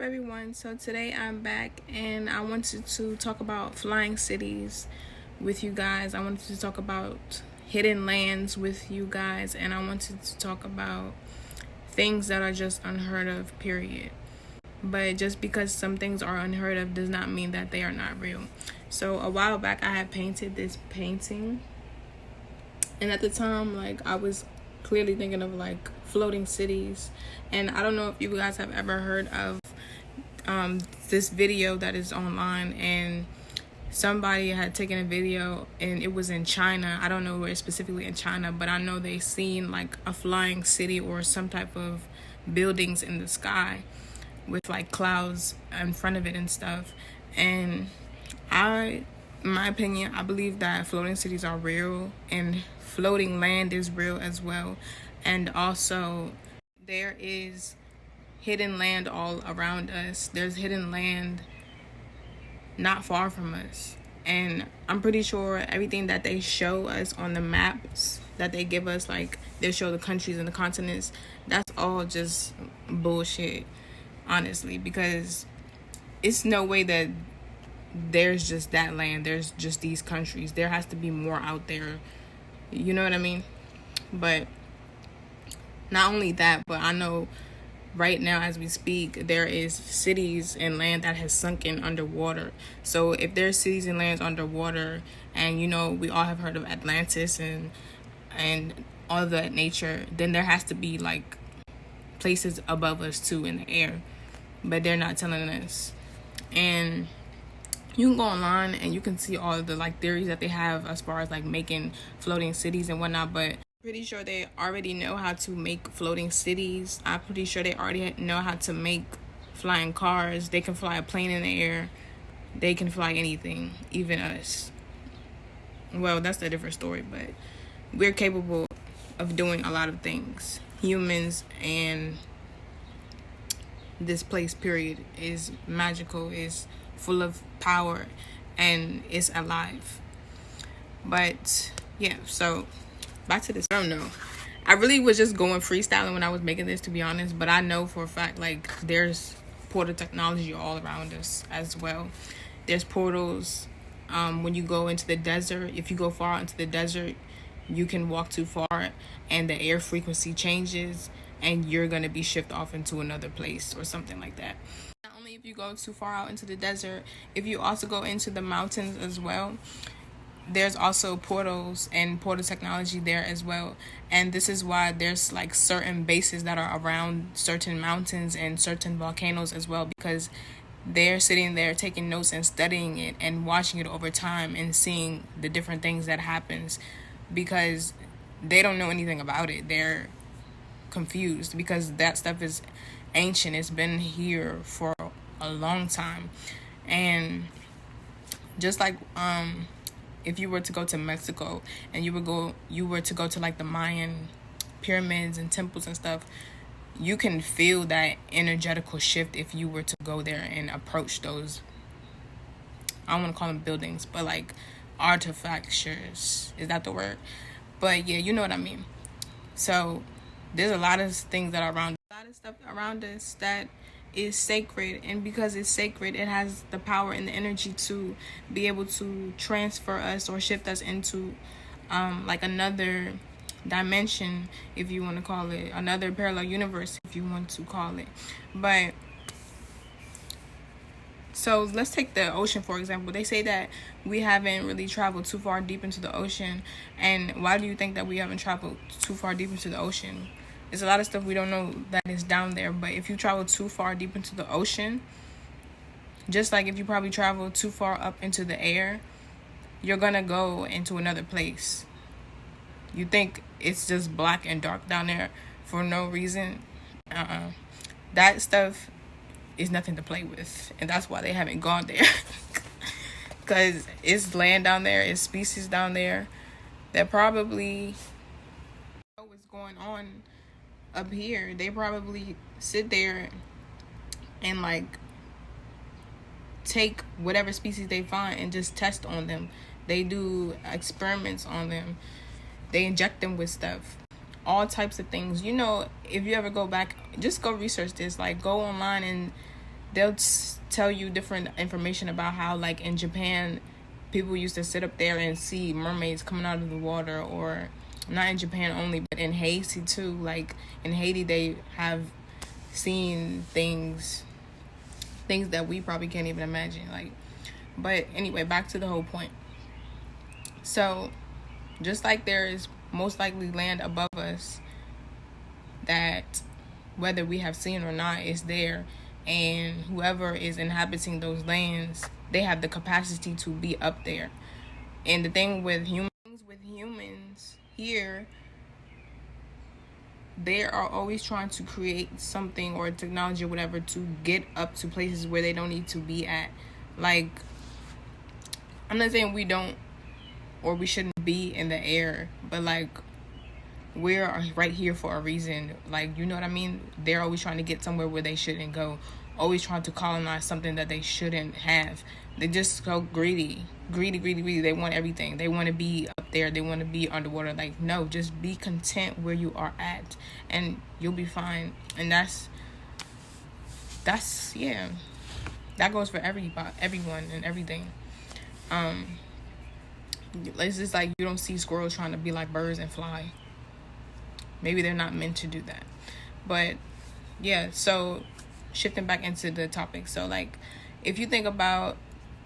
everyone? So today I'm back and I wanted to talk about flying cities with you guys. I wanted to talk about hidden lands with you guys, and I wanted to talk about things that are just unheard of, period. But just because some things are unheard of does not mean that they are not real. So a while back I had painted this painting, and at the time I was clearly thinking of floating cities. And I don't know if you guys have ever heard of this video that is online, and somebody had taken a video and it was in China. I don't know where specifically in China, but I know they seen a flying city or some type of buildings in the sky with clouds in front of it and stuff. And in my opinion, I believe that floating cities are real and floating land is real as well. And also there is hidden land all around us. There's hidden land not far from us. And I'm pretty sure everything that they show us on the maps that they give us, they show the countries and the continents, that's all just bullshit, honestly, because it's no way that there's just that land, there's just these countries. There has to be more out there, you know what I mean? But not only that, but I know right now as we speak there is cities and land that has sunken underwater. So if there's cities and lands underwater, and we all have heard of Atlantis and all of that nature, then there has to be places above us too in the air, but they're not telling us. And you can go online and you can see all of the theories that they have as far as making floating cities and whatnot, but pretty sure they already know how to make floating cities. I'm pretty sure they already know how to make flying cars. They can fly a plane in the air. They can fly anything, even us. Well, that's a different story, but we're capable of doing a lot of things. Humans, and this place, period, is magical, is full of power, and it's alive. But yeah, so back to this. I don't know. I really was just going freestyling when I was making this, to be honest. But I know for a fact, there's portal technology all around us as well. There's portals when you go into the desert. If you go far out into the desert, you can walk too far and the air frequency changes and you're going to be shifted off into another place or something like that. Not only if you go too far out into the desert, if you also go into the mountains as well, there's also portals and portal technology there as well. And this is why there's certain bases that are around certain mountains and certain volcanoes as well, because they're sitting there taking notes and studying it and watching it over time and seeing the different things that happens, because they don't know anything about it. They're confused because that stuff is ancient. It's been here for a long time. And just if you were to go to Mexico and you were to go to the Mayan pyramids and temples and stuff, you can feel that energetical shift if you were to go there and approach those, I don't want to call them buildings, but artifactures. Is that the word? But yeah, you know what I mean. So there's a lot of things that are around, a lot of stuff around us that is sacred, and because it's sacred, it has the power and the energy to be able to transfer us or shift us into another dimension, if you want to call it, another parallel universe, if you want to call it. But so let's take the ocean for example. They say that we haven't really traveled too far deep into the ocean. And why do you think that we haven't traveled too far deep into the ocean? There's a lot of stuff we don't know that is down there. But if you travel too far deep into the ocean, just like if you probably travel too far up into the air, you're gonna go into another place. You think it's just black and dark down there for no reason? That stuff is nothing to play with, and that's why they haven't gone there. Because it's land down there, it's species down there that probably know what's going on up here. They probably sit there and take whatever species they find and just test on them. They do experiments on them. They inject them with stuff, all types of things. If you ever go back, just go research this. Go online and they'll tell you different information about how, like, in Japan, people used to sit up there and see mermaids coming out of the water, or not in Japan only, but in Haiti too. Like, in Haiti, they have seen things that we probably can't even imagine. Like, but anyway, back to the whole point. So, just like there is most likely land above us that, whether we have seen or not, is there, and whoever is inhabiting those lands, they have the capacity to be up there. And the thing with humans here, they are always trying to create something or technology or whatever to get up to places where they don't need to be at. Like, I'm not saying we don't or we shouldn't be in the air, but like, we're right here for a reason. Like, you know what I mean? They're always trying to get somewhere where they shouldn't go, always trying to colonize something that they shouldn't have. They're just so greedy. They want everything. They want to be up there. They want to be underwater. Like, no, just be content where you are at, and you'll be fine. And that's yeah, that goes for everyone and everything. It's just like, you don't see squirrels trying to be like birds and fly. Maybe they're not meant to do that. But yeah, so shifting back into the topic. So, like, if you think about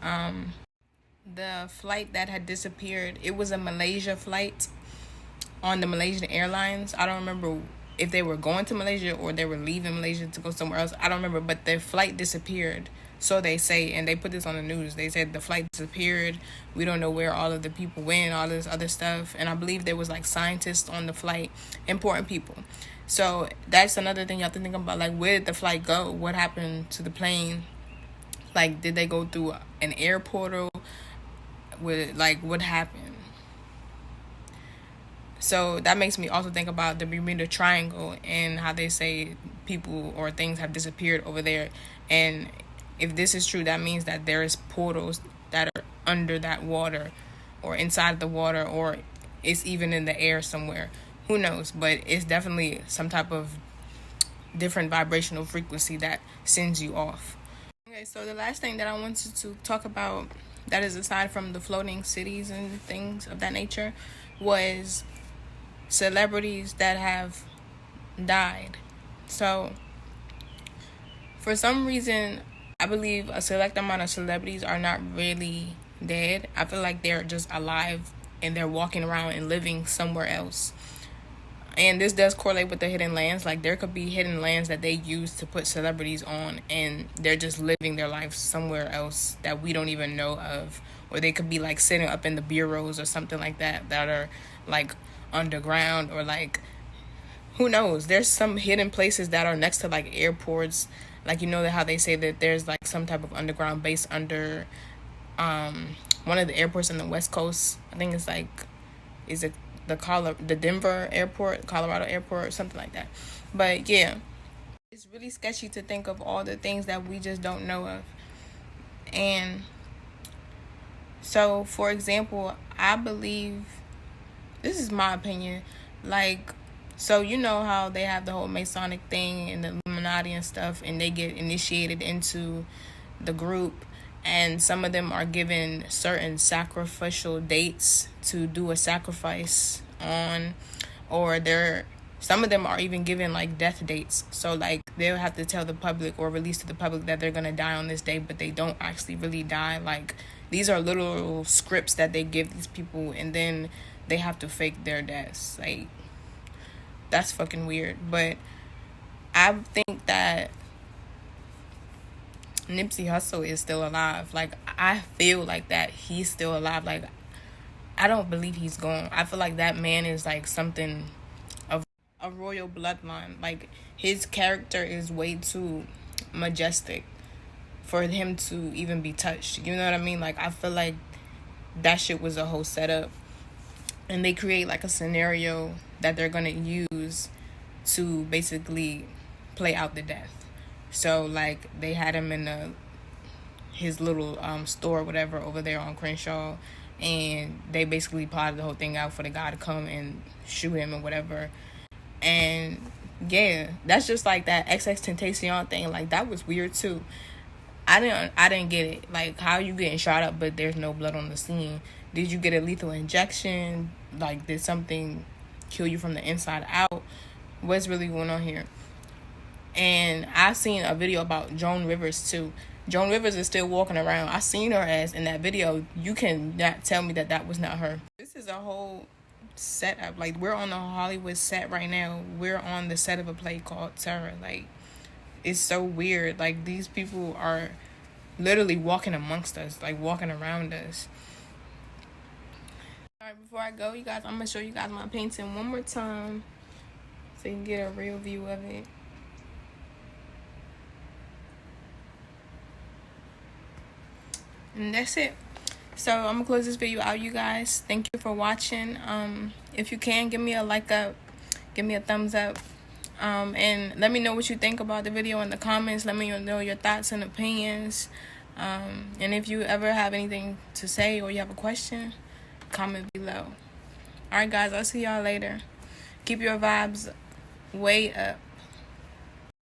the flight that had disappeared, it was a Malaysia flight on the Malaysian Airlines. I don't remember if they were going to Malaysia or they were leaving Malaysia to go somewhere else. I don't remember, but their flight disappeared. So they say, and they put this on the news. They said the flight disappeared. We don't know where all of the people went, all this other stuff. And I believe there was like scientists on the flight, important people. So that's another thing you have to think about. Like, where did the flight go? What happened to the plane? Like, did they go through an air portal? What happened? So that makes me also think about the Bermuda Triangle and how they say people or things have disappeared over there. And if this is true, that means that there is portals that are under that water or inside the water, or it's even in the air somewhere. Who knows? But it's definitely some type of different vibrational frequency that sends you off. Okay, so the last thing that I wanted to talk about, that is aside from the floating cities and things of that nature, was celebrities that have died. So, for some reason, I believe a select amount of celebrities are not really dead. I feel like they're just alive and they're walking around and living somewhere else. And this does correlate with the hidden lands. Like, there could be hidden lands that they use to put celebrities on, and they're just living their life somewhere else that we don't even know of. Or they could be like sitting up in the bureaus or something like that are like underground, or like, who knows? There's some hidden places that are next to like airports. Like, you know how they say that there's like some type of underground base under one of the airports on the West Coast. I think it's like, is it the Denver airport, Colorado airport, or something like that. But yeah, it's really sketchy to think of all the things that we just don't know of. And so, for example, I believe, this is my opinion, like, so you know how they have the whole Masonic thing and the Illuminati and stuff, and they get initiated into the group, and some of them are given certain sacrificial dates to do a sacrifice on, or some of them are even given like death dates. So like, they'll have to tell the public or release to the public that they're gonna die on this day, but they don't actually really die. Like, these are little scripts that they give these people, and then they have to fake their deaths. Like, that's fucking weird. But I think that Nipsey Hussle is still alive. Like, I feel like that he's still alive. Like, I don't believe he's gone. I feel like that man is like something of a royal bloodline. Like, his character is way too majestic for him to even be touched. You know what I mean? Like, I feel like that shit was a whole setup, and they create like a scenario that they're gonna use to basically play out the death. So like, they had him in his little store, whatever, over there on Crenshaw, and they basically plotted the whole thing out for the guy to come and shoot him or whatever. And Yeah, that's just like that XXXTentacion thing. Like, that was weird too. I didn't get it. Like, how you getting shot up but there's no blood on the scene? Did you get a lethal injection? Like, did something kill you from the inside out? What's really going on here? And I seen a video about Joan Rivers too. Joan Rivers is still walking around. I seen her ass in that video. You can not tell me that that was not her. This is a whole setup. Like, we're on the Hollywood set right now. We're on the set of a play called Terror. Like, it's so weird. Like, these people are literally walking amongst us, like walking around us. Alright, before I go, you guys, I'm gonna show you guys my painting one more time so you can get a real view of it. And that's it. So I'm gonna close this video out, you guys. Thank you for watching. If you can, give me a like up, give me a thumbs up, and let me know what you think about the video in the comments. Let me know your thoughts and opinions, and if you ever have anything to say or you have a question, comment below. Alright guys, I'll see y'all later. Keep your vibes way up.